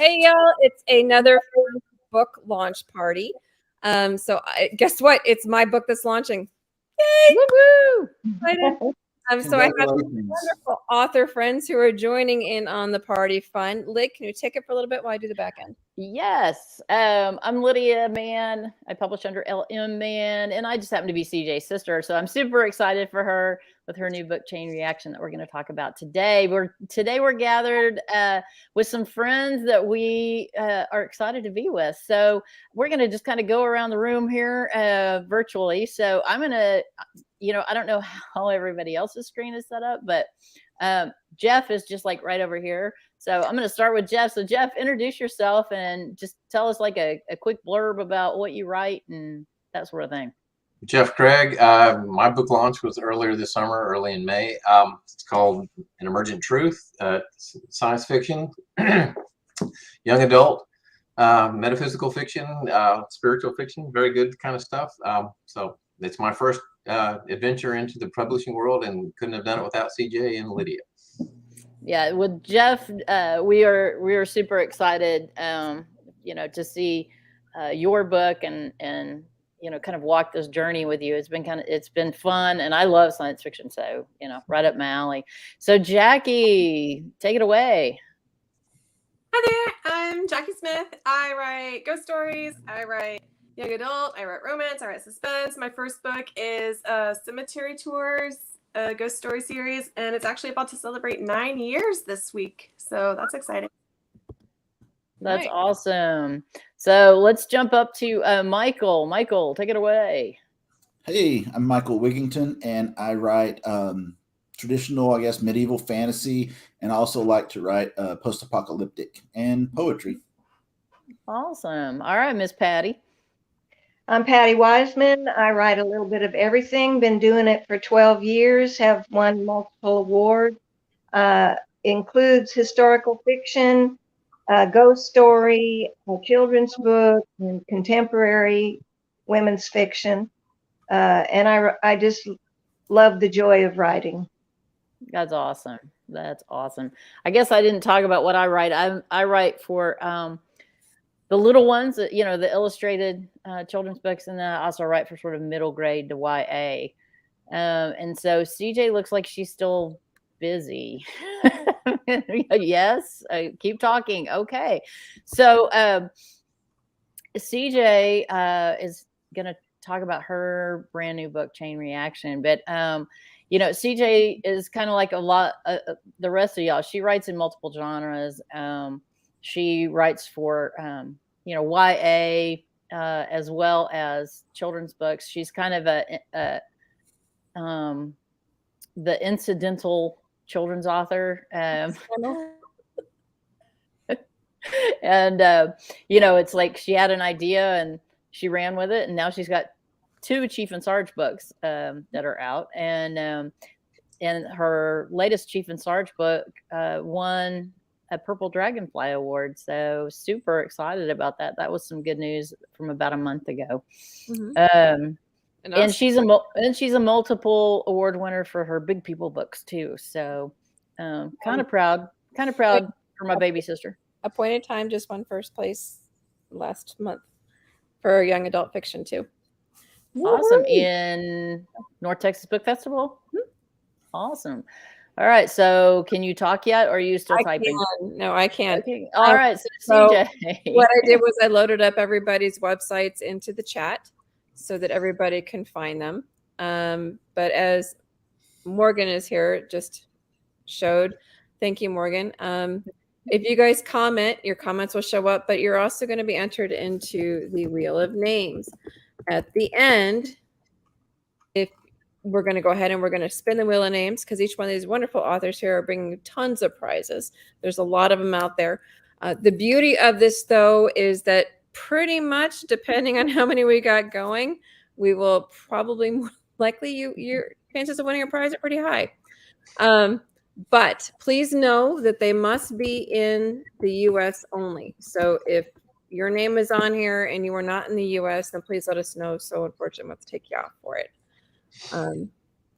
Hey y'all, it's another book launch party. Guess what? It's my book that's launching. Yay! Woo-hoo! Excited. So I have Congratulations. wonderful author friends who are joining in on the party fun. Lig, can you take it for a little bit while I do the back end? Yes. I'm Lydia Mann. I publish under LM Mann, and I just happen to be CJ's sister. So I'm super excited for her with her new book, Chain Reaction, that we're going to talk about today. We're gathered with some friends that we are excited to be with. So we're going to just kind of go around the room here virtually. So I'm going to, I don't know how everybody else's screen is set up, but Jeff is just like right over here. So I'm going to start with Jeff. So Jeff, introduce yourself and just tell us like a quick blurb about what you write and that sort of thing. Jeff Craig. My book launch was earlier this summer, early in May. It's called An Emergent Truth, science fiction, young adult, metaphysical fiction, spiritual fiction, very good kind of stuff. So it's my first adventure into the publishing world, and couldn't have done it without CJ and Lydia. Yeah, with Jeff, we are super excited, to see your book and kind of walk this journey with you. It's been fun, and I love science fiction, so right up my alley. So Jackie, take it away. Hi there, I'm Jackie Smith. I write ghost stories. I write young adult. I write romance. I write suspense. My first book is Cemetery Tours, a ghost story series, and it's actually about to celebrate 9 years this week. So that's exciting. That's awesome. So let's jump up to Michael. Michael, take it away. Hey, I'm Michael Wigington, and I write traditional, medieval fantasy, and also like to write post-apocalyptic and poetry. Awesome. All right, Miss Patty. I'm Patty Wiseman. I write a little bit of everything. Been doing it for 12 years, have won multiple awards. Includes historical fiction, ghost story, a children's book, and contemporary women's fiction. And I just love the joy of writing. That's awesome. That's awesome. I guess I didn't talk about what I write. I write for the little ones, the illustrated children's books, and then I also write for sort of middle grade to YA. And so CJ looks like she's still busy. Yes, keep talking. Okay. So CJ is going to talk about her brand new book, Chain Reaction. But, CJ is kind of like a lot the rest of y'all. She writes in multiple genres. She writes for, YA as well as children's books. She's kind of the incidental children's author. And, it's like she had an idea and she ran with it. And now she's got 2 Chief and Sarge books that are out. And her latest Chief and Sarge book won a Purple Dragonfly Award. So super excited about that. That was some good news from about a month ago. Mm-hmm. And she's a multiple award winner for her Big People books too. So kind of proud for my baby sister. Appointed Time just won first place last month for young adult fiction too. Awesome. In North Texas Book Festival. Mm-hmm. Awesome. All right. So can you talk yet, or are you still typing? No, I can't. Okay. All right. So CJ. What I did was I loaded up everybody's websites into the chat so that everybody can find them. But as Morgan is here, just showed. Thank you, Morgan. If you guys comment, your comments will show up, but you're also going to be entered into the Wheel of Names. At the end, if we're going to go ahead and we're going to spin the Wheel of Names, because each one of these wonderful authors here are bringing tons of prizes. There's a lot of them out there. The beauty of this, though, is that pretty much, depending on how many we got going, we will probably more likely your chances of winning a prize are pretty high. But please know that they must be in the U.S. only. So if your name is on here and you are not in the U.S., then please let us know. So unfortunately, we'll have to take you off for it.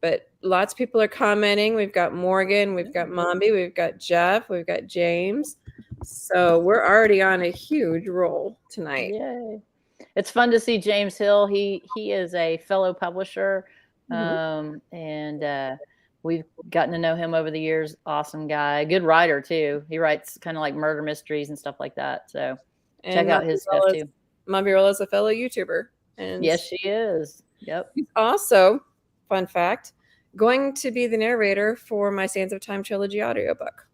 But lots of people are commenting. We've got Morgan, we've got Mombi, we've got Jeff, we've got James, So we're already on a huge roll tonight. Yay. It's fun to see James Hill. He is a fellow publisher. And we've gotten to know him over the years. Awesome guy, good writer too. He writes kind of like murder mysteries and stuff like that. So check out his stuff too. Mavirola is a fellow YouTuber. And yes, she is. Yep. He's also, fun fact, going to be the narrator for my Sands of Time trilogy audiobook.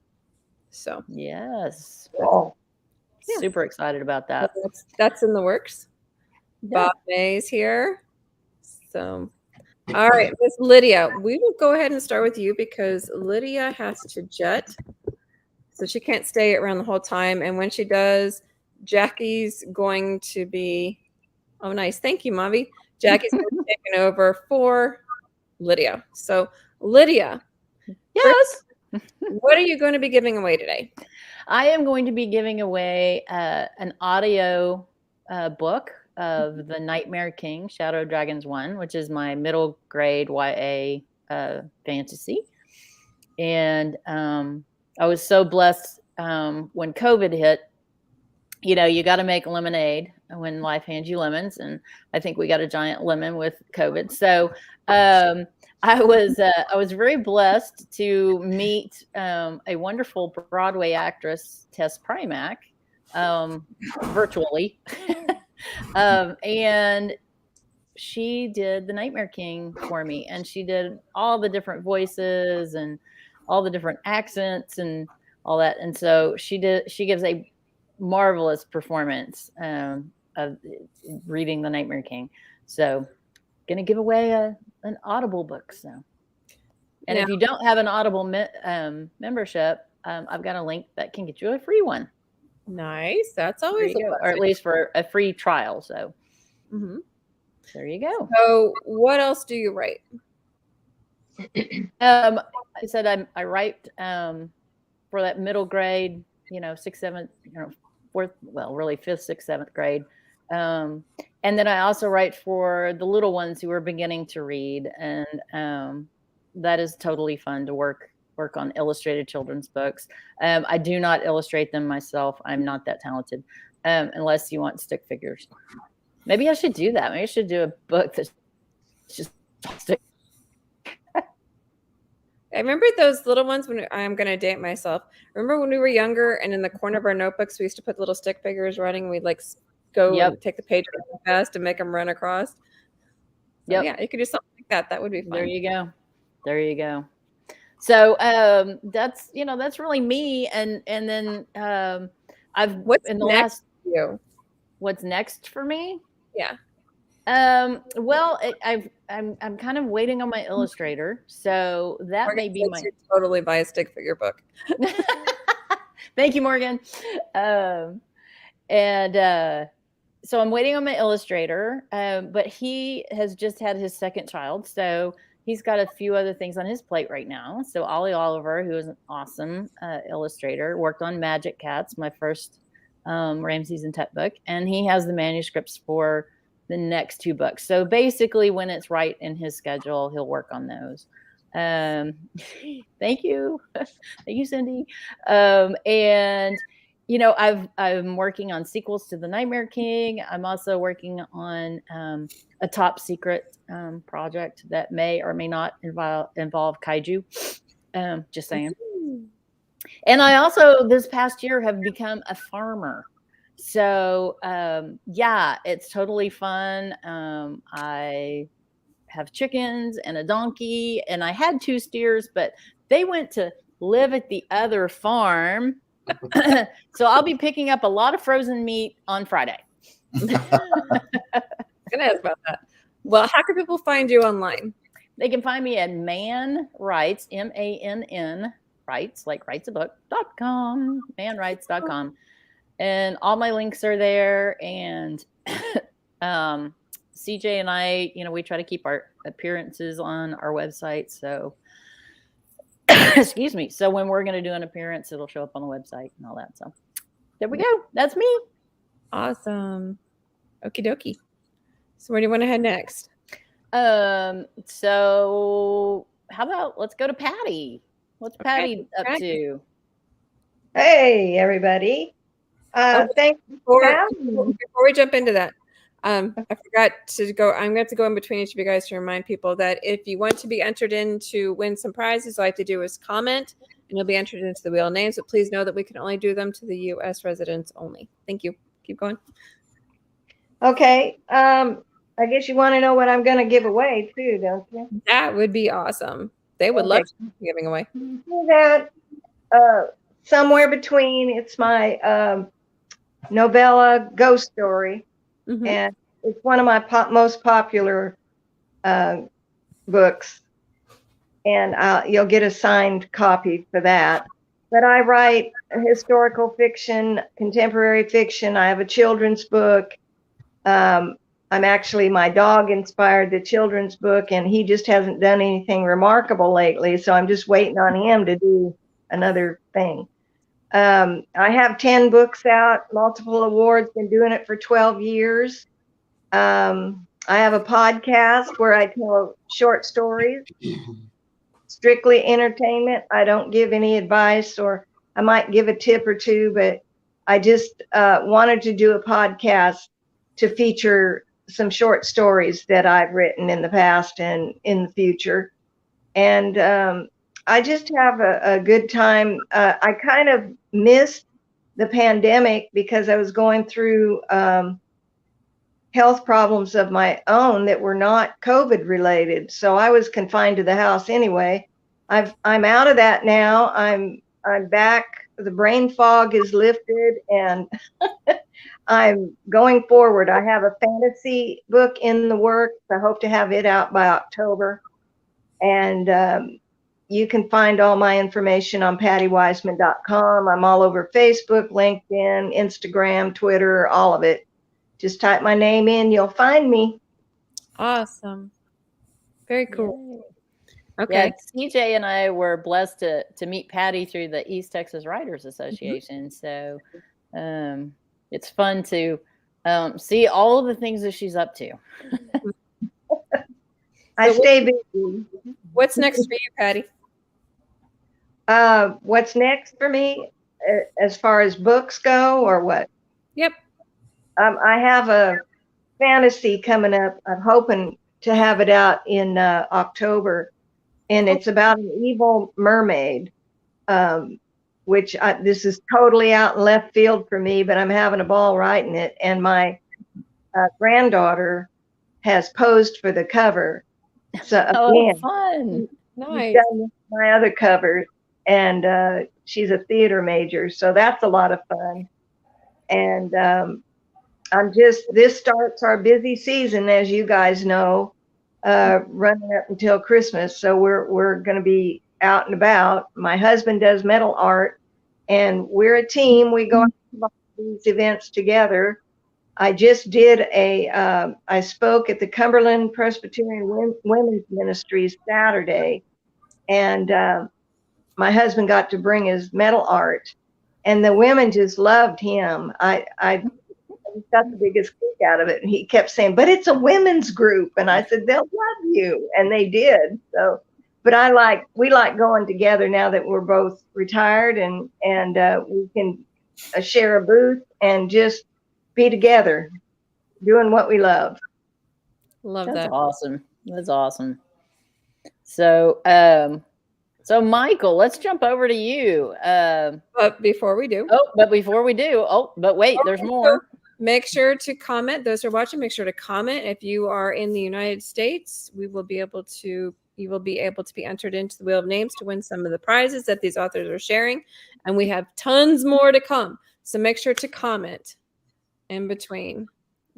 So yes. Oh, Super excited about that. That's in the works. Yeah. Bob May's here. So, all right, Miss Lydia, we will go ahead and start with you because Lydia has to jet. So she can't stay around the whole time. And when she does, Jackie's going to be, oh, nice. Thank you, Mavi. Jackie's going to be taking over for Lydia. So, Lydia. Yes. What are you going to be giving away today? I am going to be giving away an audio book of The Nightmare King, Shadow Dragons 1, which is my middle grade YA fantasy. And I was so blessed when COVID hit. You know, you got to make lemonade when life hands you lemons. And I think we got a giant lemon with COVID. So I was very blessed to meet a wonderful Broadway actress, Tess Primack, virtually. And she did The Nightmare King for me. And she did all the different voices and all the different accents and all that. And so she gives a marvelous performance of reading The Nightmare King. So gonna give away an Audible book. So, and if you don't have an Audible membership, I've got a link that can get you a free one. Nice. That's always or at least for a free trial. So there you go. So what else do you write? I said I write for that middle grade, 6th, 7th, 4th, well, really 5th, 6th, 7th grade. And then I also write for the little ones who are beginning to read. And that is totally fun to work on illustrated children's books. I do not illustrate them myself. I'm not that talented, unless you want stick figures. Maybe I should do that. Maybe I should do a book that's just stick. I remember those little ones when I'm going to date myself. Remember when we were younger and in the corner of our notebooks, we used to put little stick figures running. We'd like go and take the page really fast and make them run across. So, yeah, you could do something like that. That would be fun. There you go. There you go. So that's really me. And then what's next for me? Yeah. Well, I'm kind of waiting on my illustrator, so that Morgan may be my totally buy a stick figure book. Thank you, Morgan. So I'm waiting on my illustrator, but he has just had his second child, so he's got a few other things on his plate right now. So Ollie Oliver, who is an awesome illustrator, worked on Magic Cats, my first Ramses and Tut book, and he has the manuscripts for the next 2 books. So basically, when it's right in his schedule, he'll work on those. Thank you. Thank you, Cindy. And I'm working on sequels to The Nightmare King. I'm also working on a top secret project that may or may not involve kaiju. Just saying. And I also, this past year, have become a farmer. So, it's totally fun. I have chickens and a donkey, and I had 2 steers, but they went to live at the other farm. So I'll be picking up a lot of frozen meat on Friday. Gonna ask about that. Well, how can people find you online? They can find me at manwrites, MANN, writes, like writes a book.com, manwrites.com. And all my links are there. And CJ and I, we try to keep our appearances on our website. So, excuse me. So when we're going to do an appearance, it'll show up on the website and all that. So there we go. That's me. Awesome. Okie dokie. So where do you want to head next? So how about let's go to Patty. What's Patty up to? Hey, everybody. Thanks for having me. Before we jump into that, I forgot to go. I'm going to have to go in between each of you guys to remind people that if you want to be entered in to win some prizes, all you have to do is comment, and you'll be entered into the Wheel of Names. But please know that we can only do them to the U.S. residents only. Thank you. Keep going. Okay. I guess you want to know what I'm going to give away too, don't you? That would be awesome. They would love to be giving away. Do that somewhere between. It's my novella Ghost Story, and it's one of my most popular books, and you'll get a signed copy for that. But I write historical fiction, contemporary fiction. I have a children's book. My dog inspired the children's book, and he just hasn't done anything remarkable lately, so I'm just waiting on him to do another thing. I have 10 books out, multiple awards, been doing it for 12 years. I have a podcast where I tell short stories, strictly entertainment. I don't give any advice, or I might give a tip or two, but I just wanted to do a podcast to feature some short stories that I've written in the past and in the future. And I just have a good time. I kind of missed the pandemic because I was going through health problems of my own that were not COVID related. So I was confined to the house anyway. I'm out of that now. I'm back. The brain fog is lifted, and I'm going forward. I have a fantasy book in the works. I hope to have it out by October. And you can find all my information on pattywiseman.com. I'm all over Facebook, LinkedIn, Instagram, Twitter, all of it. Just type my name in, you'll find me. Awesome. Very cool. Yay. Okay. Yeah, CJ and I were blessed to meet Patty through the East Texas Writers Association. So it's fun to see all of the things that she's up to. I stay busy. What's next for you, Patty? What's next for me as far as books go, or what? Yep. I have a fantasy coming up. I'm hoping to have it out in October, and it's about an evil mermaid, which this is totally out in left field for me, but I'm having a ball writing it. And my granddaughter has posed for the cover. So again, fun. Nice. She's done my other covers, and she's a theater major, so that's a lot of fun. And this starts our busy season, as you guys know, running up until Christmas. So we're going to be out and about. My husband does metal art, and we're a team. We go to these events together. I just did I spoke at the Cumberland Presbyterian Women's Ministries Saturday, and my husband got to bring his metal art, and the women just loved him. I got the biggest kick out of it, and he kept saying, "But it's a women's group," and I said, "They'll love you," and they did. So, but we like going together now that we're both retired, and we can share a booth and just be together doing what we love. Love That's that. awesome. That's awesome. So so Michael, let's jump over to you. But before we do, but wait, there's more. Make sure to comment. Those who are watching, make sure to comment. If you are in the United States, you will be able to be entered into the Wheel of Names to win some of the prizes that these authors are sharing. And we have tons more to come. So make sure to comment in between.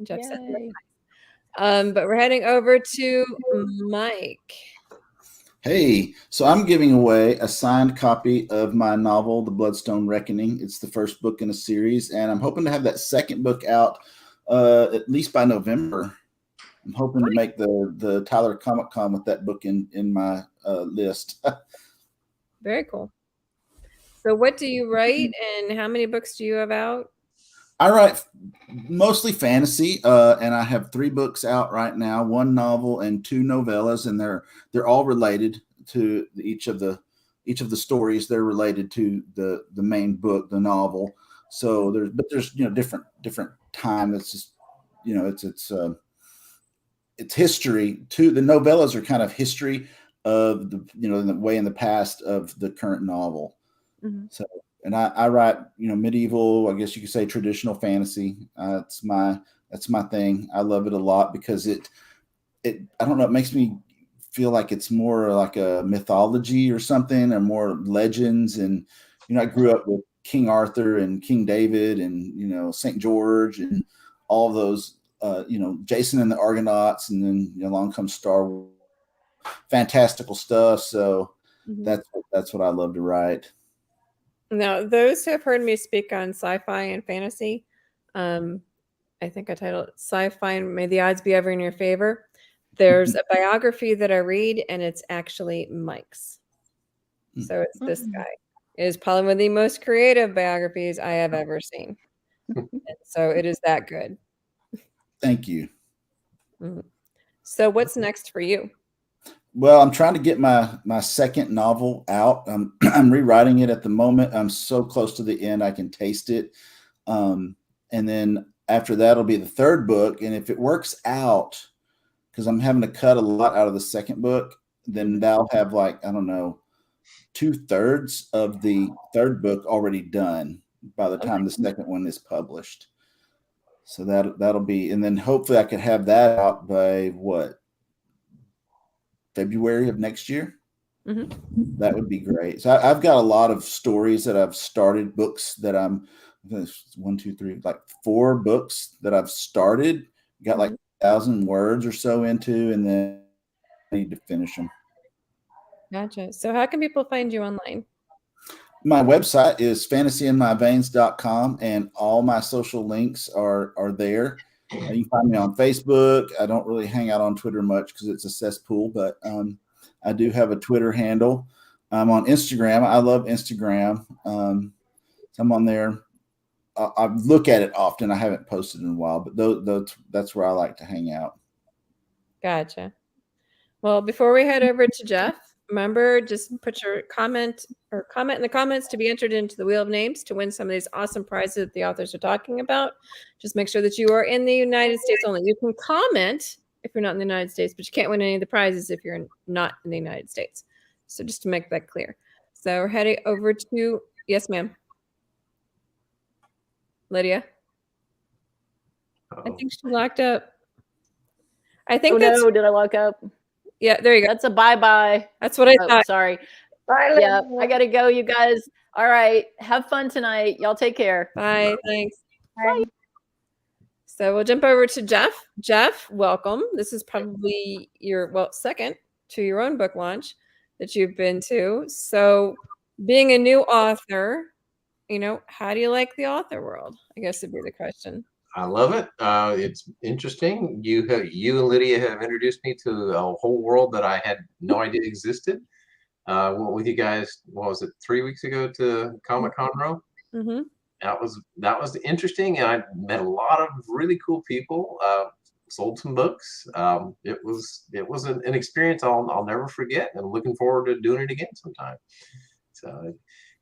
Jeff said that. But we're heading over to Mike. Hey, so I'm giving away a signed copy of my novel, The Bloodstone Reckoning. It's the first book in a series, and I'm hoping to have that second book out at least by November. I'm hoping to make the Tyler Comic Con with that book in my list. Very cool. So what do you write, and how many books do you have out? I write mostly fantasy, and I have 3 books out right now, 1 novel and 2 novellas, and they're all related to each of the each of the stories, they're related to the main book, the novel. So there's different time. It's just it's history too. The novellas are kind of history of the way in the past of the current novel. Mhm. So, and I write medieval, I guess you could say traditional fantasy. That's my thing. I love it a lot because it I don't know, it makes me feel like it's more like a mythology or something, or more legends. And I grew up with King Arthur and King David and St. George and all of those Jason and the Argonauts, and then along comes Star Wars, fantastical stuff. So that's what I love to write. Now, those who have heard me speak on sci-fi and fantasy, I think I titled it Sci-Fi and May the Odds Be Ever in Your Favor. There's a biography that I read, and it's actually Mike's. So it's this guy. It is probably one of the most creative biographies I have ever seen. And so it is that good. Thank you. So what's next for you? Well, I'm trying to get my second novel out. I'm rewriting it at the moment. I'm so close to the end, I can taste it. And then after that, it'll be the third book. And if it works out, because I'm having to cut a lot out of the second book, then that'll have, like, I don't know, 2/3 of the third book already done by the time the second one is published. So that'll be, and then hopefully I could have that out by February of next year. That would be great. So I've got a lot of stories that I've started, books that I'm 1, 2, 3, like 4 books that I've started, got like 1,000 words or so into, and then I need to finish them. Gotcha. So how can people find you online? My website is fantasyinmyveins.com, and all my social links are there. You can find me on Facebook. I don't really hang out on Twitter much because it's a cesspool, but I do have a Twitter handle. I'm on Instagram. I love Instagram. So I'm on there. I look at it often. I haven't posted in a while, but that's where I like to hang out. Gotcha. Well, before we head over to Jeff, remember, just put your comment in the comments to be entered into the Wheel of Names to win some of these awesome prizes that the authors are talking about. Just make sure that you are in the United States only. You can comment if you're not in the United States, but you can't win any of the prizes if you're not in the United States. So just to make that clear. So we're heading over to, yes, ma'am. Lydia? I think she locked up. I think no, did I lock up? Yeah, there you go. That's a bye-bye. That's what I thought. Sorry. Bye, Yeah, Lydia. I got to go, you guys. All right. Have fun tonight. Y'all take care. Bye. Thanks. Bye. So we'll jump over to Jeff. Jeff, welcome. This is probably your, second to your own book launch that you've been to. So being a new author, how do you like the author world? I guess would be the question. I love it. It's interesting. You and Lydia have introduced me to a whole world that I had no idea existed. Went with you guys, what was it, 3 weeks ago to Comic-Con Row? That was interesting, and I met a lot of really cool people. Sold some books. It was an experience I'll never forget, and I'm looking forward to doing it again sometime. So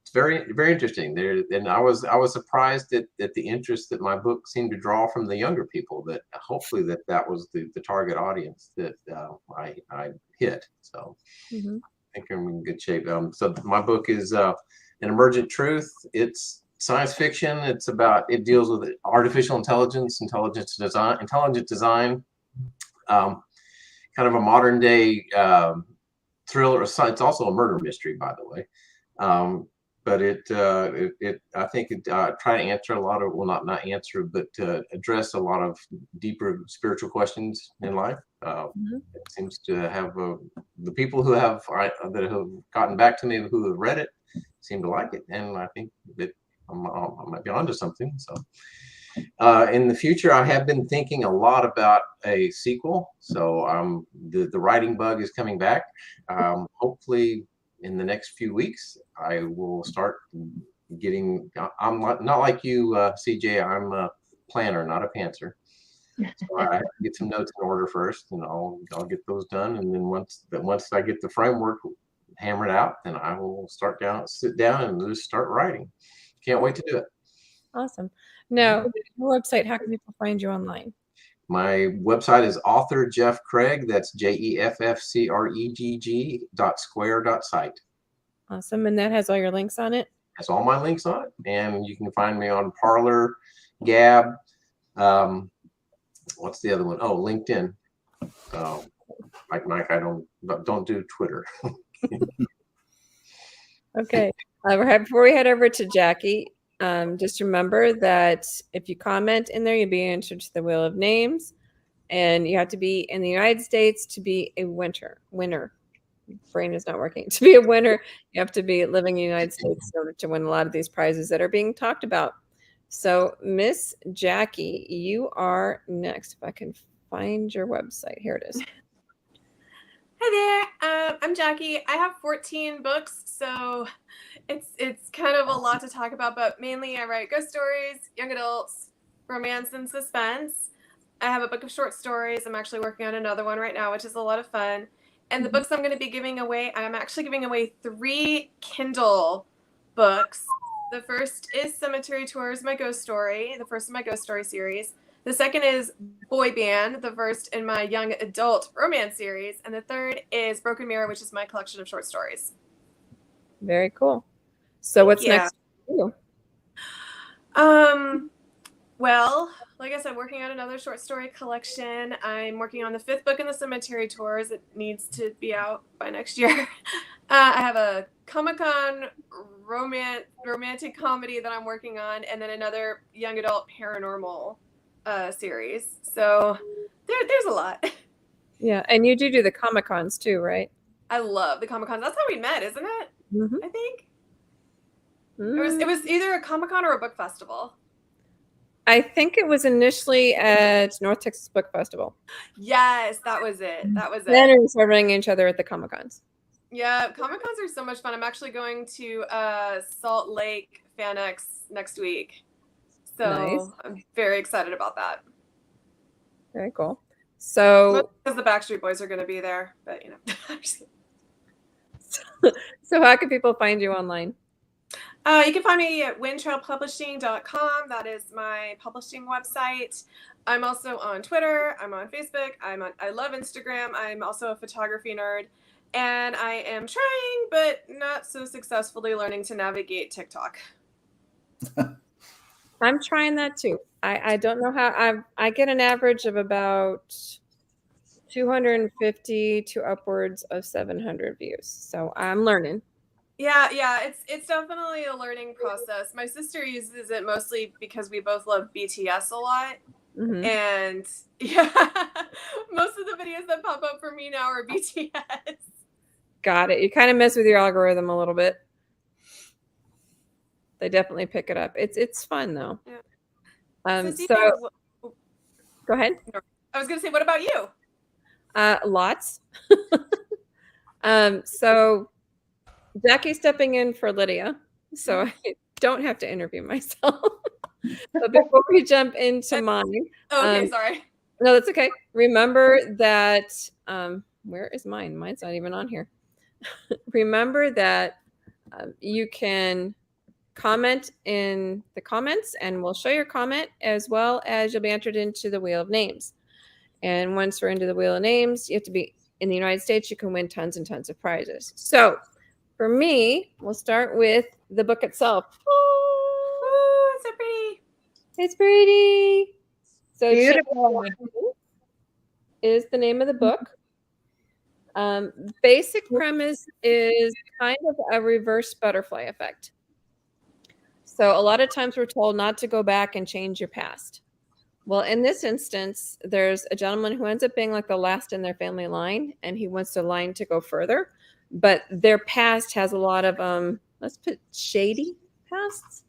it's very, very interesting there. And I was surprised at the interest that my book seemed to draw from the younger people. That hopefully that was the target audience that I hit. So I think I'm in good shape. So my book is An Emergent Truth. It's science fiction. It deals with artificial intelligence, intelligent design, kind of a modern day thriller. It's also a murder mystery, by the way. But I think it try to answer a lot of, well, not answer, but address a lot of deeper spiritual questions in life. It seems to have the people that have gotten back to me who have read it seem to like it, and I think that I might be onto something. So in the future, I have been thinking a lot about a sequel. So the writing bug is coming back. Hopefully in the next few weeks, I will start getting. I'm not like you, CJ. I'm a planner, not a pantser. So I have to get some notes in order first, and I'll get those done. And then once I get the framework hammer it out, then I will sit down and just start writing. Can't wait to do it. Awesome. Now, your website, how can people find you online? My website is author Jeff Craig. That's JEFFCREGG.square.site. Awesome. And that has all your links on it? Has all my links on it. And you can find me on Parler, Gab. What's the other one? Oh, LinkedIn. Like Mike, I don't do Twitter. Okay. Before we head over to Jackie, just remember that if you comment in there, you'll be entered to the Wheel of Names, and you have to be in the United States to be a winner. Brain is not working. To be a winner, you have to be living in the United States in order to win a lot of these prizes that are being talked about. So, Miss Jackie, you are next. If I can find your website. Here it is. Hi there. I'm Jackie. I have 14 books, so it's kind of a lot to talk about, but mainly I write ghost stories, young adults, romance, and suspense. I have a book of short stories. I'm actually working on another one right now, which is a lot of fun. And the books I'm going to be giving away, I'm actually giving away 3 Kindle books. The first is Cemetery Tours, my ghost story, the first of my ghost story series. The second is Boy Band, the first in my young adult romance series. And the third is Broken Mirror, which is my collection of short stories. Very cool. So what's next for you? Well, like I said, working on another short story collection. I'm working on the 5th book in the Cemetery Tours. It needs to be out by next year. I have a Comic-Con romantic comedy that I'm working on, and then another young adult paranormal series. So there's a lot. Yeah, and you do the Comic-Cons too, right? I love the Comic-Cons. That's how we met, isn't it? Mm-hmm. I think it was either a Comic-Con or a book festival. I think it was initially at North Texas Book Festival. Yes, that was it. Then we started running each other at the Comic-Cons. Yeah, Comic-Cons are so much fun. I'm actually going to Salt Lake FanX next week. So nice. I'm very excited about that. Very cool. So because the Backstreet Boys are going to be there, but you know. So how can people find you online? You can find me at windtrailpublishing.com. That is my publishing website. I'm also on Twitter. I'm on Facebook. I love Instagram. I'm also a photography nerd. And I am trying, but not so successfully, learning to navigate TikTok. I'm trying that too. I don't know how. I get an average of about 250 to upwards of 700 views. So I'm learning. Yeah, it's definitely a learning process. My sister uses it mostly because we both love BTS a lot. Mm-hmm. And yeah, most of the videos that pop up for me now are BTS. Got it. You kind of mess with your algorithm a little bit. They definitely pick it up. It's fun though. Yeah. So go ahead. I was gonna say, what about you? Lots. So Jackie's stepping in for Lydia, so I don't have to interview myself. But before we jump into mine, okay, sorry. No, that's okay. Remember that. Where is mine? Mine's not even on here. Remember that you can comment in the comments, and we'll show your comment, as well as you'll be entered into the Wheel of Names. And once we're into the Wheel of Names, you have to be in the United States. You can win tons and tons of prizes. So for me, we'll start with the book itself. Oh, it's so pretty. It's pretty. So beautiful is the name of the book. Basic premise is kind of a reverse butterfly effect. So a lot of times we're told not to go back and change your past. Well, in this instance, there's a gentleman who ends up being like the last in their family line, and he wants the line to go further, but their past has a lot of let's put shady pasts,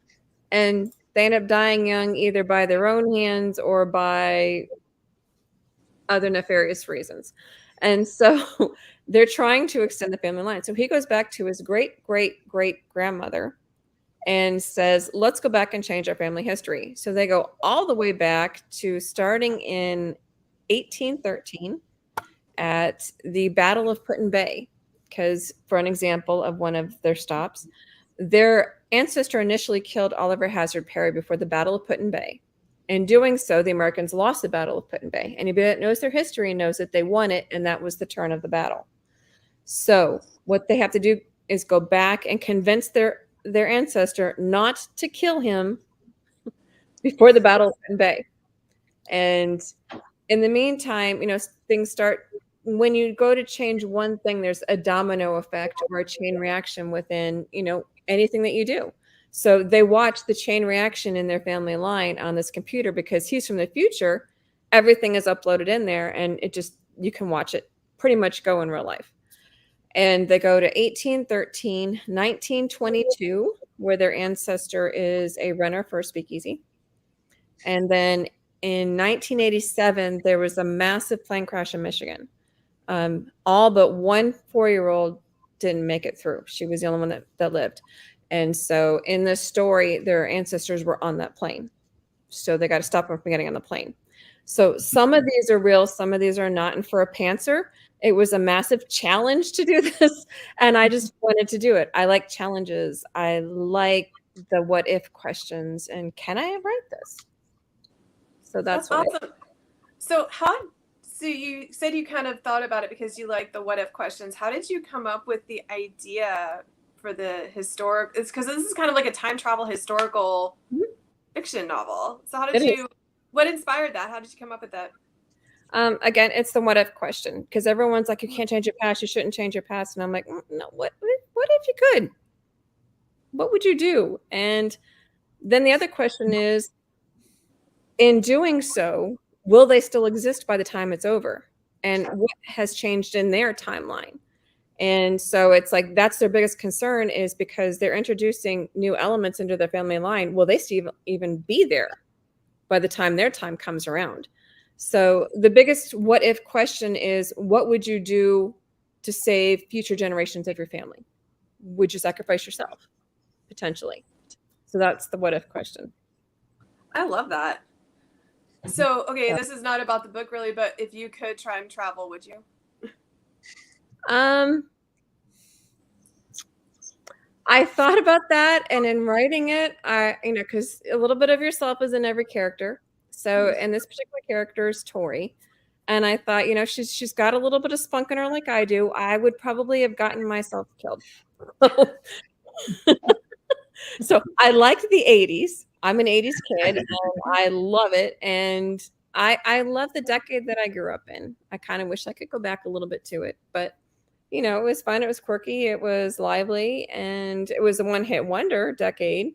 and they end up dying young, either by their own hands or by other nefarious reasons. And so they're trying to extend the family line. So he goes back to his great-great-great-grandmother and says, let's go back and change our family history. So they go all the way back to starting in 1813 at the Battle of Put-in-Bay. because, for an example of one of their stops, their ancestor initially killed Oliver Hazard Perry before the Battle of Put-in Bay. In doing so, the Americans lost the Battle of Put-in Bay. Anybody that knows their history knows that they won it, and that was the turn of the battle. So what they have to do is go back and convince their ancestor not to kill him before the Battle of Put-in Bay. And in the meantime, things start, when you go to change one thing, there's a domino effect or a chain reaction within, anything that you do. So they watch the chain reaction in their family line on this computer because he's from the future. Everything is uploaded in there, and you can watch it pretty much go in real life. And they go to 1813, 1922, where their ancestor is a runner for a speakeasy. And then in 1987, there was a massive plane crash in Michigan. All but one 4-year-old didn't make it through. She was the only one that lived. And so in this story, their ancestors were on that plane. So they got to stop them from getting on the plane. So some of these are real, some of these are not. And for a pantser, it was a massive challenge to do this. And I just wanted to do it. I like challenges. I like the what if questions. And can I write this? So that's awesome. So you said you kind of thought about it because you like the what if questions. How did you come up with the idea for the historic? It's because this is kind of like a time travel historical fiction novel. So what inspired that? How did you come up with that? Again, it's the what if question, because everyone's like, you can't change your past, you shouldn't change your past. And I'm like, no, what if you could? What would you do? And then the other question is, in doing so, will they still exist by the time it's over? And what has changed in their timeline? And so it's like, that's their biggest concern, is because they're introducing new elements into their family line. Will they still even be there by the time their time comes around? So the biggest what if question is, what would you do to save future generations of your family? Would you sacrifice yourself? Potentially. So that's the what if question. I love that. So, okay, this is not about the book really, but if you could time travel, would you? I thought about that, and in writing it, because a little bit of yourself is in every character. So, and this particular character is Tori, and I thought, she's got a little bit of spunk in her, like I do. I would probably have gotten myself killed. So I liked the 80s. I'm an 80s kid, and I love it, and I love the decade that I grew up in. I kind of wish I could go back a little bit to it, but it was fun. It was quirky. It was lively, and it was a one-hit wonder decade.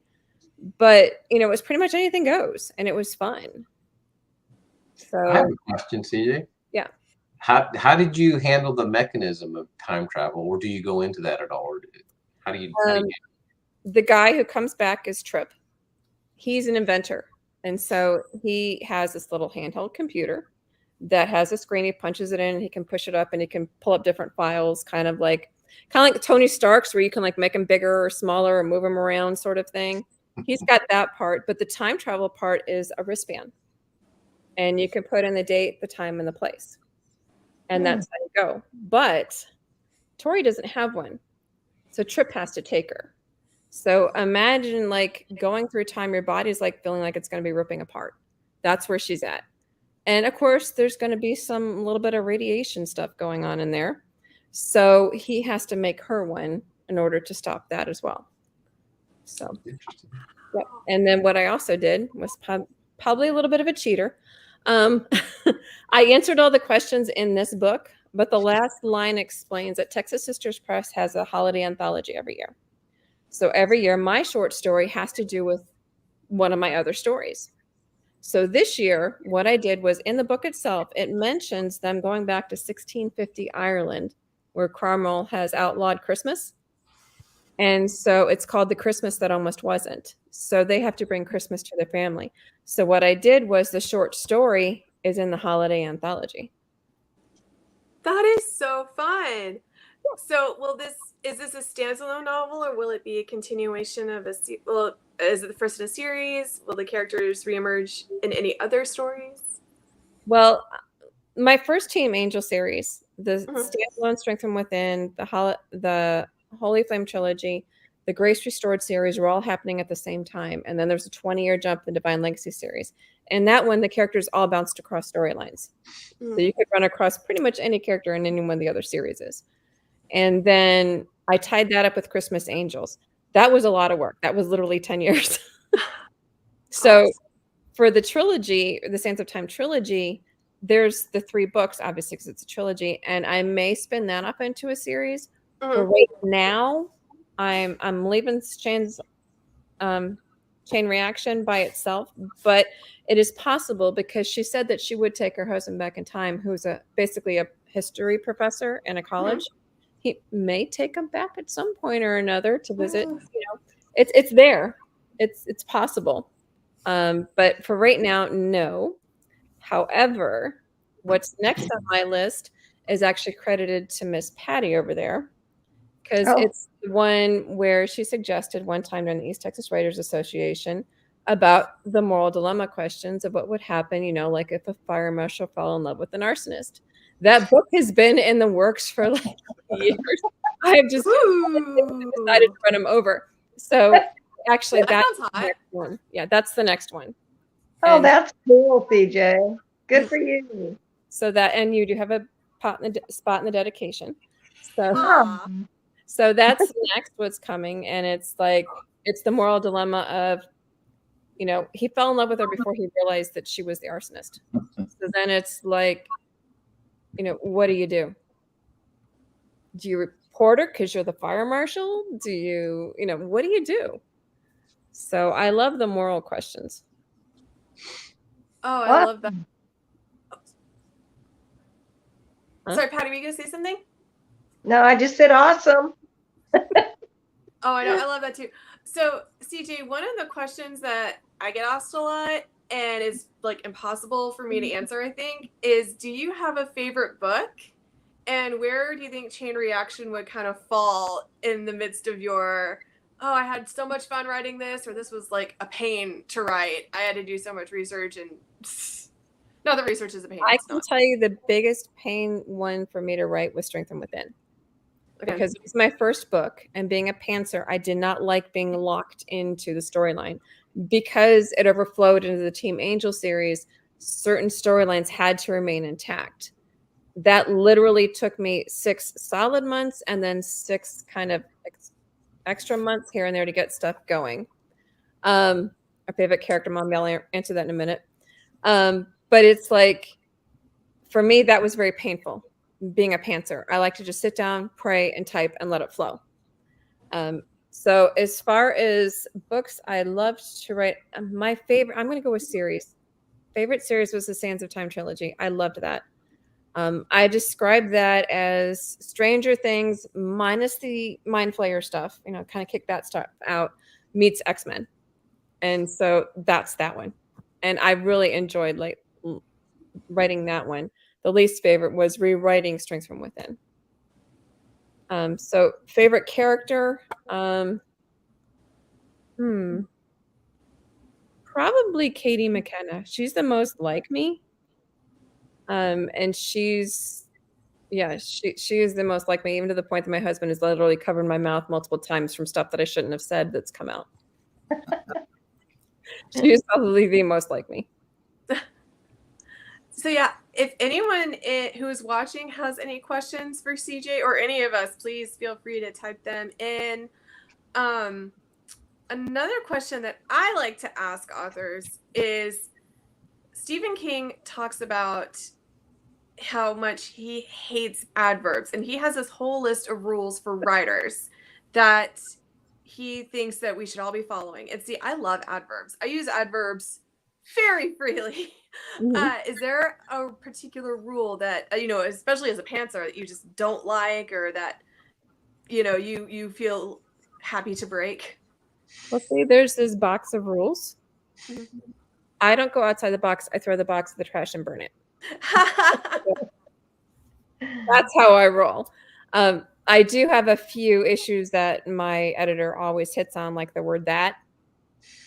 But it was pretty much anything goes, and it was fun. So I have a question, CJ. Yeah. How did you handle the mechanism of time travel, or do you go into that at all? Or how do you the guy who comes back is Tripp. He's an inventor, and so he has this little handheld computer that has a screen. He punches it in, and he can push it up, and he can pull up different files, kind of like Tony Stark's, where you can like make him bigger or smaller or move him around, sort of thing. He's got that part, but the time travel part is a wristband, and you can put in the date, the time, and the place, and that's how you go. But Tori doesn't have one, so Tripp has to take her. So imagine like going through time, your body's like feeling like it's going to be ripping apart. That's where she's at. And of course, there's going to be some little bit of radiation stuff going on in there. So he has to make her one in order to stop that as well. So, yeah. And then what I also did was probably a little bit of a cheater. I answered all the questions in this book, but the last line explains that Texas Sisters Press has a holiday anthology every year. So every year, my short story has to do with one of my other stories. So this year, what I did was, in the book itself, it mentions them going back to 1650 Ireland, where Cromwell has outlawed Christmas. And so it's called The Christmas That Almost Wasn't. So they have to bring Christmas to their family. So what I did was, the short story is in the holiday anthology. That is so fun. So is this a standalone novel, or will it be a continuation of is it the first in a series? Will the characters reemerge in any other stories? Well, my first Team Angel series the standalone Strength from Within, the Holy Flame trilogy, the Grace Restored series were all happening at the same time. And then there's a 20-year jump in the Divine Legacy series. And that one, the characters all bounced across storylines. So you could run across pretty much any character in any one of the other series. And then I tied that up with Christmas Angels. That was a lot of work. That was literally 10 years. So for the trilogy, the Sands of Time trilogy, there's the 3 books, obviously, because it's a trilogy, and I may spin that up into a series. But right now, I'm leaving Chain Reaction by itself, but it is possible because she said that she would take her husband back in time, who's basically a history professor in a college. He may take him back at some point or another to visit. It's there. It's possible. But for right now, no. However, what's next on my list is actually credited to Miss Patty over there, because it's the one where she suggested one time during the East Texas Writers Association about the moral dilemma questions of what would happen, like if a fire marshal fell in love with an arsonist. That book has been in the works for like years. I have just decided to run him over. So actually, that's the next one. Yeah, that's the next one. Oh, that's cool, CJ. Good for you. So and you do have a spot in the dedication. So that's next what's coming, and it's the moral dilemma of, he fell in love with her before he realized that she was the arsonist. So then it's like, what do you do? Do you report her because you're the fire marshal? Do you, what do you do? So I love the moral questions. Oh, I love that. Sorry, Patty, were you going to say something? No, I just said awesome. Oh, I know. I love that too. So, CJ, one of the questions that I get asked a lot and is like impossible for me to answer, I think, is do you have a favorite book? And where do you think Chain Reaction would kind of fall in the midst of your, I had so much fun writing this, or this was like a pain to write. I had to do so much research, and not that research is a pain. I can tell you the biggest pain one for me to write was Strength from Within. Okay. Because it was my first book, and being a pantser, I did not like being locked into the storyline. Because it overflowed into the Team Angel series, certain storylines had to remain intact. That literally took me 6 solid months and then 6 kind of extra months here and there to get stuff going. Our favorite character, Mom, I'll answer that in a minute. But it's like, for me, that was very painful. Being a pantser, I like to just sit down, pray, and type and let it flow. So as far as books I loved to write, my favorite, I'm going to go with series. Favorite series was the Sands of Time trilogy. I loved that. I described that as Stranger Things minus the Mind Flayer stuff, kind of kick that stuff out, meets X-Men. And so that's that one. And I really enjoyed writing that one. The least favorite was rewriting Strength from Within. So favorite character, probably Katie McKenna. She's the most like me. And she is the most like me, even to the point that my husband has literally covered my mouth multiple times from stuff that I shouldn't have said that's come out. She is probably the most like me. So yeah, if anyone who is watching has any questions for CJ or any of us, please feel free to type them in. Another question that I like to ask authors is, Stephen King talks about how much he hates adverbs, and he has this whole list of rules for writers that he thinks that we should all be following. And see, I love adverbs. I use adverbs very freely. Mm-hmm. Is there a particular rule that, especially as a pantser, that you just don't like, or that, you feel happy to break? Well, see, there's this box of rules. Mm-hmm. I don't go outside the box. I throw the box in the trash and burn it. That's how I roll. I do have a few issues that my editor always hits on, like the word that.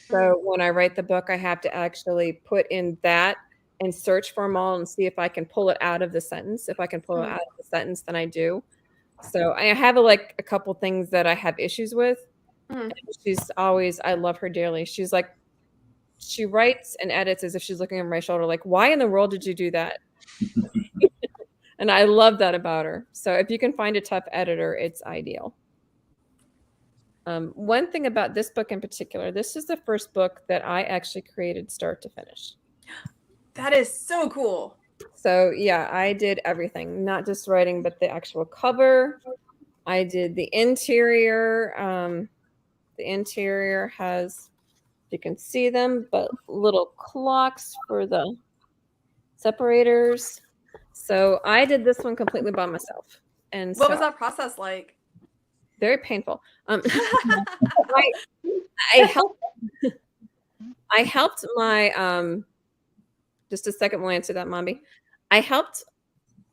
So when I write the book, I have to actually put in that and search for them all and see if I can pull it out of the sentence. If I can pull it out of the sentence, then I do. So I have a couple things that I have issues with. And she's always, I love her dearly. She's like, she writes and edits as if she's looking over my shoulder, like, why in the world did you do that? And I love that about her. So if you can find a tough editor, it's ideal. One thing about this book in particular, this is the first book that I actually created start to finish. That is so cool. So yeah, I did everything, not just writing, but the actual cover. I did the interior. The interior has, you can see them, but little clocks for the separators. So I did this one completely by myself. And what was that process like? Very painful. I helped my just a second, we'll answer that, Mombi. I helped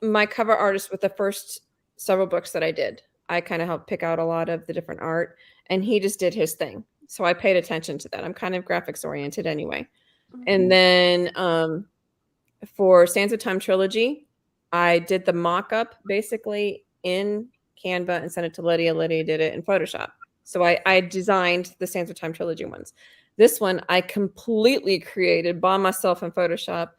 my cover artist with the first several books that I did. I kind of helped pick out a lot of the different art, and he just did his thing. So I paid attention to that. I'm kind of graphics oriented anyway. And then for Sands of Time trilogy, I did the mock-up basically in Canva and sent it to Lydia. Lydia did it in Photoshop. So I designed the Sands of Time trilogy ones. This one I completely created by myself in Photoshop,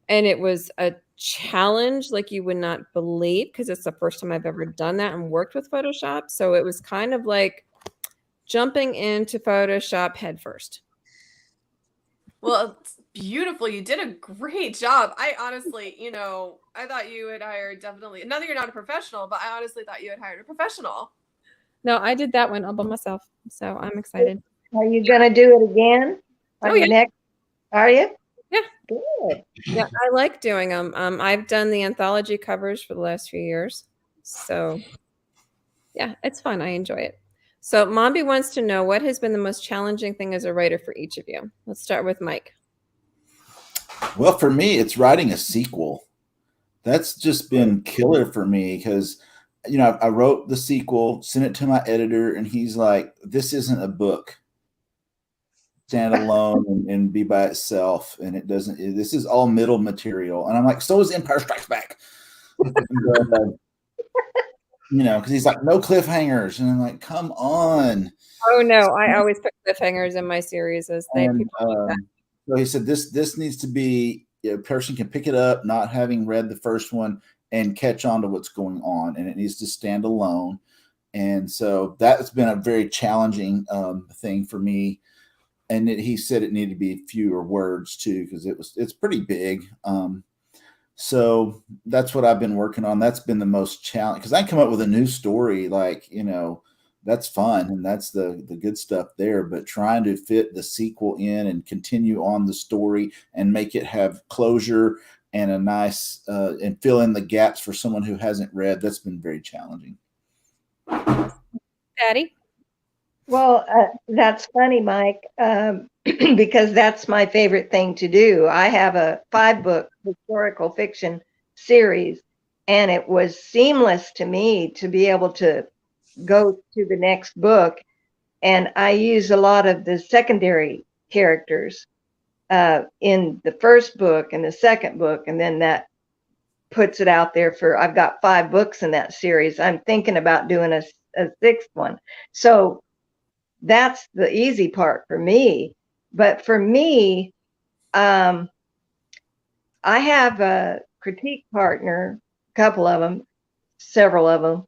and it was a challenge like you would not believe, because it's the first time I've ever done that and worked with Photoshop. So it was kind of like jumping into Photoshop head first. Well, it's beautiful. You did a great job. I honestly, I thought you had hired definitely, not that you're not a professional, but I honestly thought you had hired a professional. No, I did that one all by myself. So I'm excited. Are you going to do it again? Next? Are you? Yeah. Good. Yeah, I like doing them. I've done the anthology covers for the last few years. So yeah, it's fun. I enjoy it. So Mombi wants to know, what has been the most challenging thing as a writer for each of you? Let's start with Mike. Well, for me, it's writing a sequel. That's just been killer for me because, I wrote the sequel, sent it to my editor, and he's like, this isn't a book. Stand alone and be by itself. And this is all middle material. And I'm like, so is Empire Strikes Back. Because he's like, no cliffhangers. And I'm like, come on. Oh, no. I always put cliffhangers in my series as people like that. So he said, this needs to be, a person can pick it up, not having read the first one, and catch on to what's going on. And it needs to stand alone. And so that's been a very challenging thing for me. And he said it needed to be fewer words too, because it's pretty big. So that's what I've been working on. That's been the most challenge, because I come up with a new story, that's fun, and that's the good stuff there. But trying to fit the sequel in and continue on the story and make it have closure and a nice and fill in the gaps for someone who hasn't read, that's been very challenging. Patty? Well, that's funny, Mike, because that's my favorite thing to do. I have a 5-book historical fiction series, and it was seamless to me to be able to go to the next book. And I use a lot of the secondary characters in the first book and the second book, and then that puts it out there I've got 5 books in that series. I'm thinking about doing a 6th one. So that's the easy part for me. But for me, I have a critique partner, a couple of them, several of them.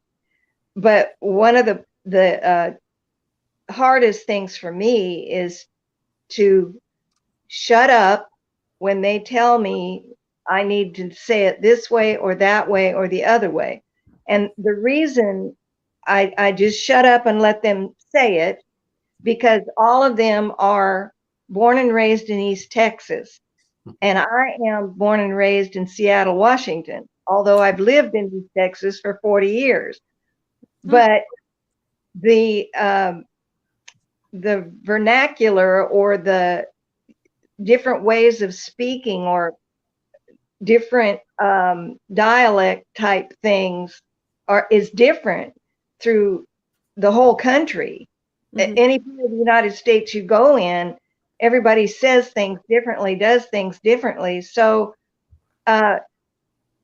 But one of the hardest things for me is to shut up when they tell me I need to say it this way or that way or the other way. And the reason I just shut up and let them say it, because all of them are born and raised in East Texas. And I am born and raised in Seattle, Washington, although I've lived in East Texas for 40 years. But the vernacular or the different ways of speaking or different dialect type things is different through the whole country. Mm-hmm. Any part of the United States you go in, everybody says things differently, does things differently. So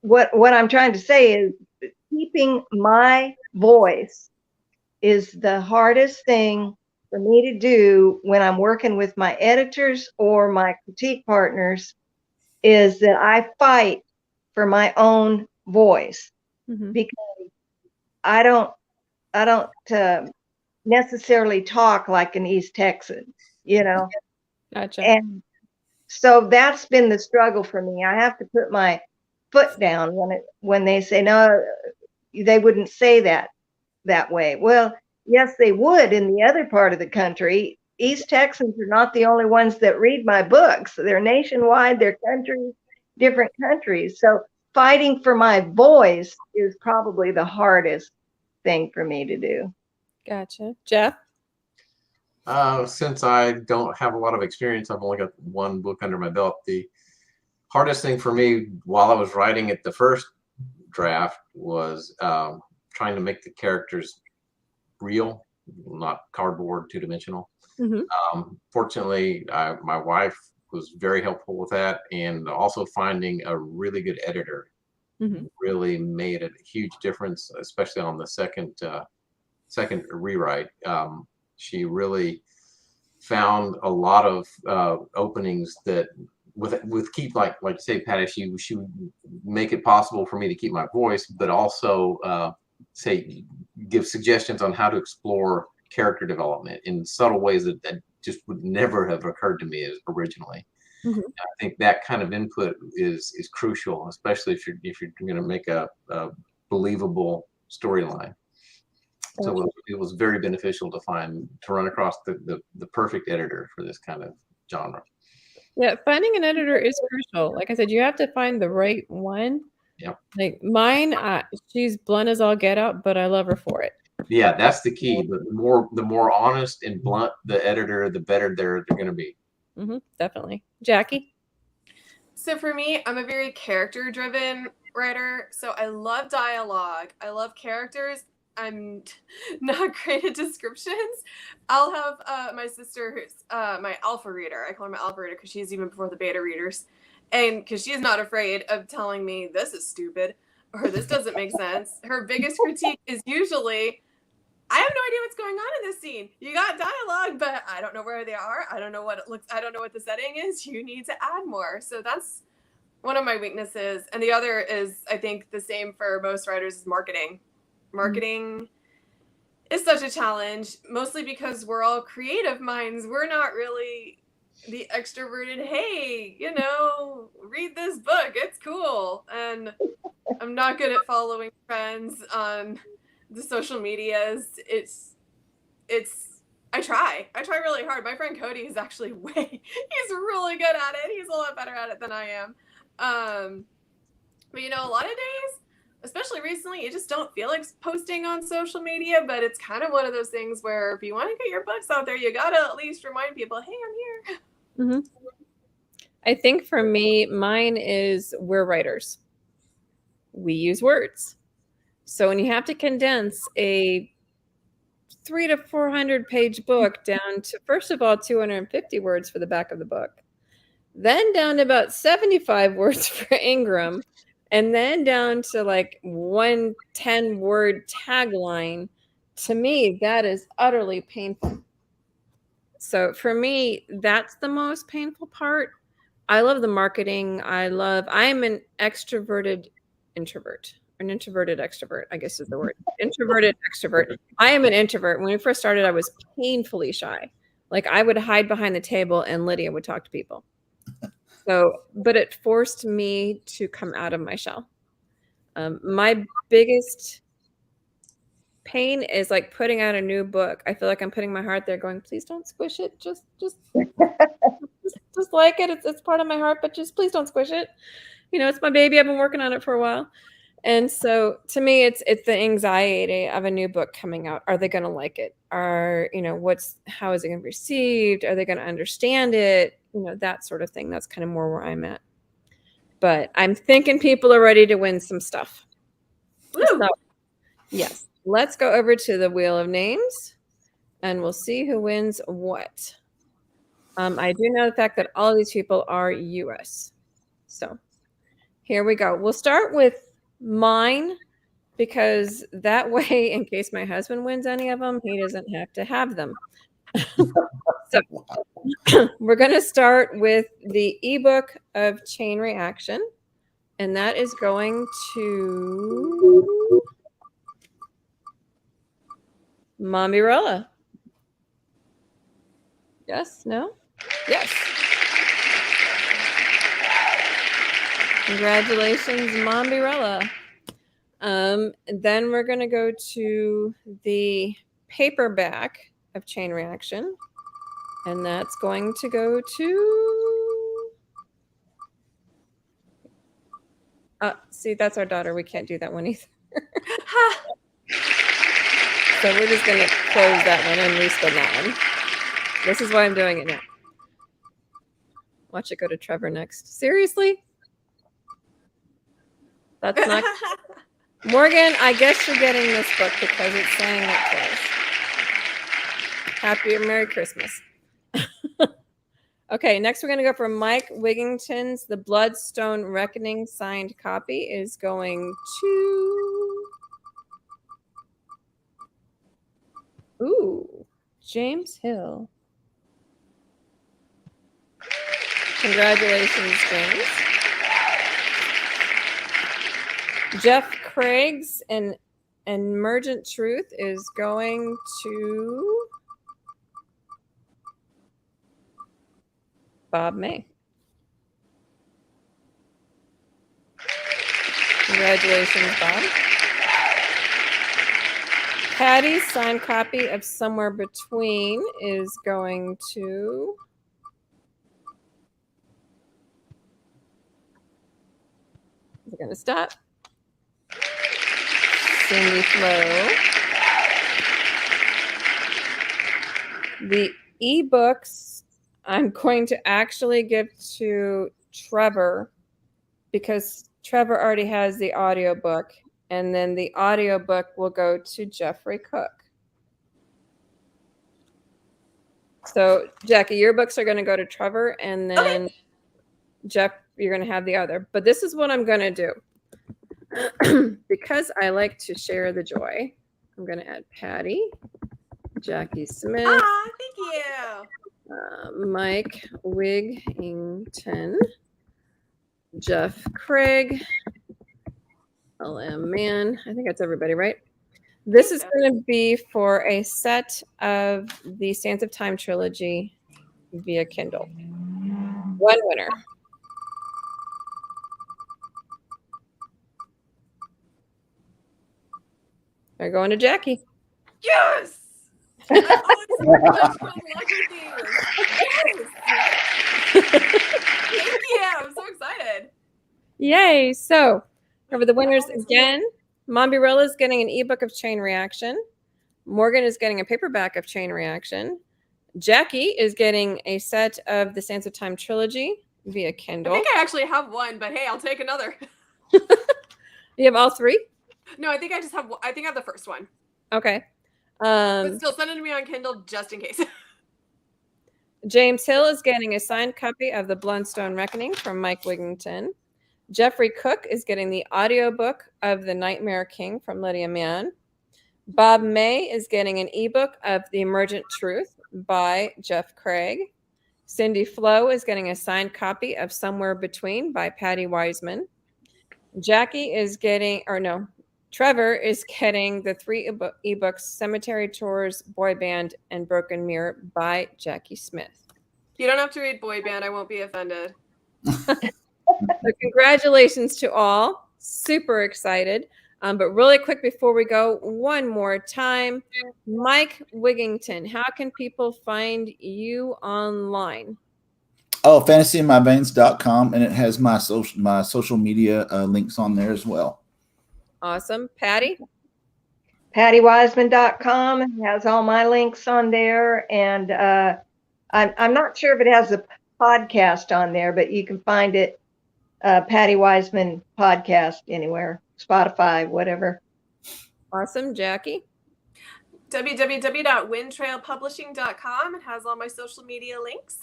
what I'm trying to say is keeping my voice is the hardest thing for me to do when I'm working with my editors or my critique partners, is that I fight for my own voice, because I don't necessarily talk like an East Texan, you know. Gotcha. And so that's been the struggle for me. I have to put my foot down when they say no, they wouldn't say that way. Well, yes, they would in the other part of the country. East Texans are not the only ones that read my books. They're nationwide, they're different countries. So fighting for my voice is probably the hardest thing for me to do. Gotcha. Jeff? Since I don't have a lot of experience, I've only got one book under my belt. The hardest thing for me while I was writing it, the first draft, was trying to make the characters real, not cardboard, two-dimensional. Fortunately, my wife was very helpful with that, and also finding a really good editor really made a huge difference, especially on the second rewrite. She really found a lot of openings that with keep like you say, Patty, she would make it possible for me to keep my voice, but also give suggestions on how to explore character development in subtle ways that just would never have occurred to me originally. I think that kind of input is crucial, especially if you're going to make a believable storyline. So it was very beneficial to run across the perfect editor for this kind of genre. Yeah, finding an editor is crucial. Like I said, you have to find the right one. Yeah. Like mine, she's blunt as all get out, but I love her for it. Yeah, that's the key. The more honest and blunt the editor, the better they're going to be. Definitely. Jackie? So for me, I'm a very character-driven writer. So I love dialogue. I love characters. I'm not great at descriptions. I'll have my sister, who's my alpha reader. I call her my alpha reader because she's even before the beta readers. And because she's not afraid of telling me this is stupid or this doesn't make sense. Her biggest critique is usually, I have no idea what's going on in this scene. You got dialogue, but I don't know where they are. I don't know what it looks. I don't know what the setting is. You need to add more. So that's one of my weaknesses. And the other is, I think the same for most writers, is marketing. Marketing is such a challenge, mostly because we're all creative minds. We're not really the extroverted, hey, read this book, it's cool. And I'm not good at following trends on the social medias. I try really hard. My friend Cody is actually he's really good at it. He's a lot better at it than I am. But a lot of days, especially recently, you just don't feel like posting on social media, but it's kind of one of those things where if you want to get your books out there, you got to at least remind people, hey, I'm here. I think for me, mine is we're writers. We use words. So when you have to condense a 300 to 400 page book down to, first of all, 250 words for the back of the book, then down to about 75 words for Ingram, and then down to like 110 word tagline, to me, that is utterly painful. So for me, that's the most painful part. I love the marketing. I'm an extroverted introvert, an introverted extrovert, I guess is the word. Introverted extrovert. I am an introvert. When we first started, I was painfully shy. Like I would hide behind the table and Lydia would talk to people. But it forced me to come out of my shell. My biggest pain is like putting out a new book. I feel like I'm putting my heart there going, please don't squish it. Just like it. It's part of my heart, but just please don't squish it. It's my baby. I've been working on it for a while. And so to me, it's the anxiety of a new book coming out. Are they going to like it? How is it going to be received? Are they going to understand it? That sort of thing. That's kind of more where I'm at. But I'm thinking people are ready to win some stuff. So, yes. Let's go over to the Wheel of Names and we'll see who wins what. I do know the fact that all of these people are US. So Here we go. We'll start with mine because that way, in case my husband wins any of them, he doesn't have to have them. So we're going to start with the ebook of Chain Reaction, and that is going to Mombirella. Yes? No? Yes. Congratulations, Mombirella. Then we're going to go to the paperback of Chain Reaction, and that's going to go to... see, that's our daughter. We can't do that one either. So we're just going to close that one and respin that one. This is why I'm doing it now. Watch it go to Trevor next. Seriously? That's not... Morgan, I guess you're getting this book because it's saying it twice. Happy Merry Christmas. Okay, next we're going to go for Mike Wigington's The Bloodstone Reckoning signed copy is going to... Ooh, James Hill. Congratulations, James. Jeff Craig's An Emergent Truth is going to Bob May. Congratulations, Bob. Patty's signed copy of Somewhere Between is going to we're going to stop. Cindy Flo. The ebooks I'm going to actually give to Trevor because Trevor already has the audiobook, and then the audiobook will go to Jeffrey Cook. So, Jackie, your books are going to go to Trevor, and then Jeff, you're going to have the other. But this is what I'm going to do. Because I like to share the joy, I'm going to add Patty, Jackie Smith. Ah, thank you. Mike Wigington, Jeff Craig, LM Man. I think that's everybody, right? This is going to be for a set of the Sands of Time trilogy via Kindle. One winner. They're going to Jackie. Yes! I'm always so much fun watching these. Yes! Thank you. I'm so excited. Yay. So, over the winners again, Mombirella is getting an ebook of Chain Reaction. Morgan is getting a paperback of Chain Reaction. Jackie is getting a set of the Sands of Time trilogy via Kindle. I think I actually have one, but hey, I'll take another. You have all three? No, I think I just have one. I think I have the first one. Okay. But still, send it to me on Kindle just in case. James Hill is getting a signed copy of The Bloodstone Reckoning from Mike Wigington. Jeffrey Cook is getting the audiobook of The Nightmare King from Lydia Mann. Bob May is getting an ebook of The Emergent Truth by Jeff Craig. Cindy Flo is getting a signed copy of Somewhere Between by Patty Wiseman. Jackie is getting, Trevor is getting the 3 ebooks, Cemetery Tours, Boy Band, and Broken Mirror by Jackie Smith. You don't have to read Boy Band. I won't be offended. So congratulations to all. Super excited. But really quick before we go, one more time, Mike Wigington, how can people find you online? Oh, fantasyinmyveins.com, and it has my social media links on there as well. Awesome. Patty? PattyWiseman.com. It has all my links on there. And I'm not sure if it has a podcast on there, but you can find it, Patty Wiseman podcast anywhere, Spotify, whatever. Awesome. Jackie? www.windtrailpublishing.com. It has all my social media links.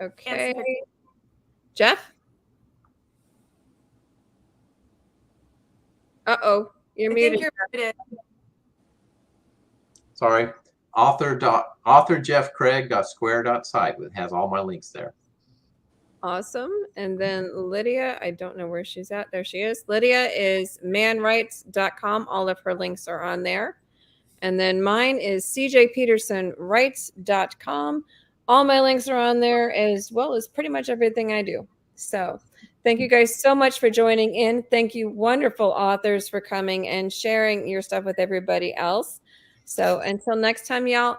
Okay. Jeff? Uh-oh, you're I think muted. you're muted. Sorry. Author Jeff Craig.square.site has all my links there. Awesome. And then Lydia, I don't know where she's at. There she is. Lydia is manwrites.com. All of her links are on there. And then mine is cjpetersonwrites.com. All my links are on there, as well as pretty much everything I do. So thank you guys so much for joining in. Thank you, wonderful authors, for coming and sharing your stuff with everybody else. So until next time, y'all,